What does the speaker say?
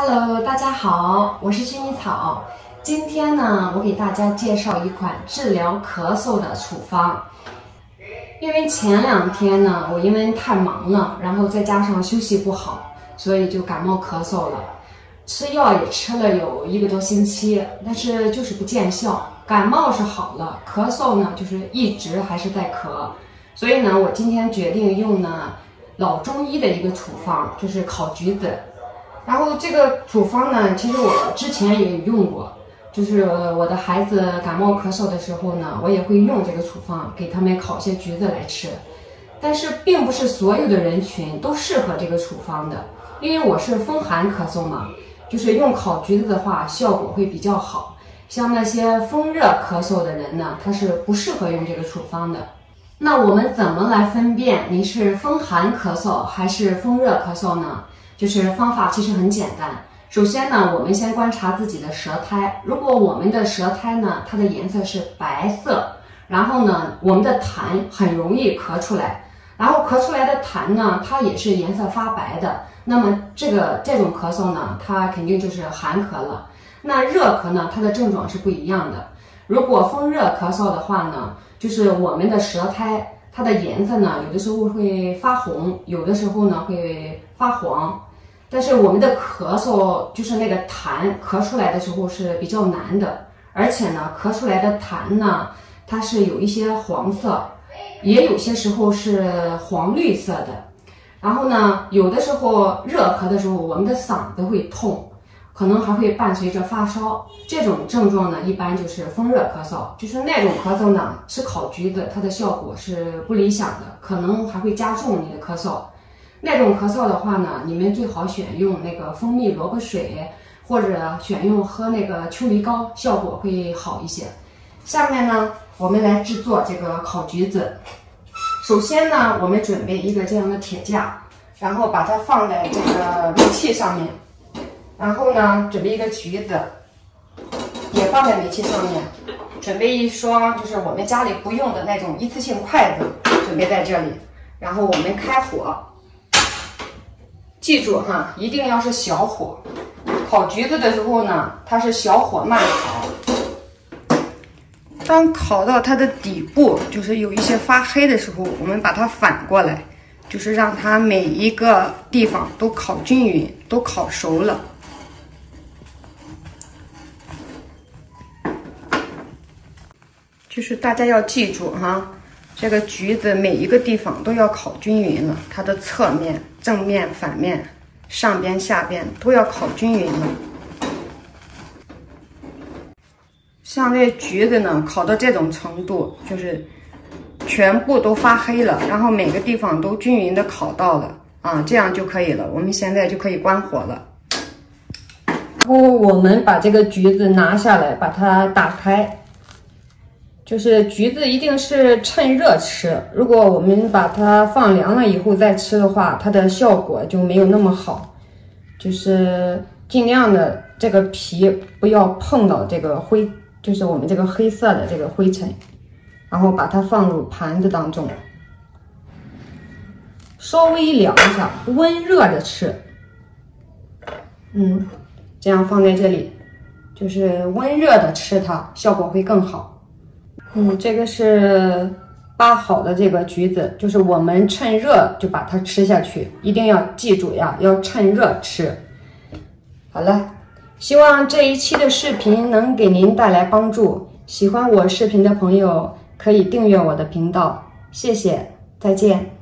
Hello， 大家好，我是薰衣草。今天呢，我给大家介绍一款治疗咳嗽的处方。因为前2天呢，我因为太忙了，然后再加上休息不好，所以就感冒咳嗽了。吃药也吃了有1个多星期，但是就是不见效。感冒是好了，咳嗽呢就是一直还是在咳。所以呢，我今天决定用呢老中医的一个处方，就是烤橘子。然后这个处方呢，其实我之前也有用过，就是我的孩子感冒咳嗽的时候呢，我也会用这个处方给他们烤些橘子来吃。但是并不是所有的人群都适合这个处方的，因为我是风寒咳嗽嘛，就是用烤橘子的话效果会比较好。像那些风热咳嗽的人呢，他是不适合用这个处方的。那我们怎么来分辨你是风寒咳嗽还是风热咳嗽呢？就是方法其实很简单。首先呢，我们先观察自己的舌苔。如果我们的舌苔呢，它的颜色是白色，然后呢，我们的痰很容易咳出来，然后咳出来的痰呢，它也是颜色发白的，那么这种咳嗽呢，它肯定就是寒咳了。那热咳呢，它的症状是不一样的。如果风热咳嗽的话呢，就是我们的舌苔它的颜色呢，有的时候会发红，有的时候呢会发黄。但是我们的咳嗽就是那个痰咳出来的时候是比较难的，而且呢，咳出来的痰呢，它是有一些黄色，也有些时候是黄绿色的。然后呢，有的时候热咳的时候，我们的嗓子会痛，可能还会伴随着发烧。这种症状呢，一般就是风热咳嗽。就是那种咳嗽呢，吃烤橘子它的效果是不理想的，可能还会加重你的咳嗽。那种咳嗽的话呢，你们最好选用那个蜂蜜萝卜水，或者选用喝那个秋梨膏，效果会好一些。下面呢，我们来制作这个烤橘子。首先呢，我们准备一个这样的铁架，然后把它放在这个煤气上面。然后呢，准备一个橘子，也放在煤气上面。准备一双就是我们家里不用的那种一次性筷子，准备在这里。然后我们开火。记住哈，一定要是小火。烤橘子的时候呢，它是小火慢烤。当烤到它的底部，就是有一些发黑的时候，我们把它反过来，就是让它每一个地方都烤均匀，都烤熟了。就是大家要记住哈，这个橘子每一个地方都要烤均匀了，它的侧面、正面、反面、上边、下边都要烤均匀了。像这橘子呢，烤到这种程度，就是全部都发黑了，然后每个地方都均匀的烤到了啊，这样就可以了。我们现在就可以关火了。然后我们把这个橘子拿下来，把它打开。就是橘子一定是趁热吃，如果我们把它放凉了以后再吃的话，它的效果就没有那么好。就是尽量的这个皮不要碰到这个灰，就是我们这个黑色的这个灰尘，然后把它放入盘子当中，稍微凉一下，温热的吃。这样放在这里，就是温热的吃它，效果会更好。这个是扒好的这个橘子，就是我们趁热就把它吃下去，一定要记住呀，要趁热吃。好了，希望这一期的视频能给您带来帮助。喜欢我视频的朋友可以订阅我的频道，谢谢，再见。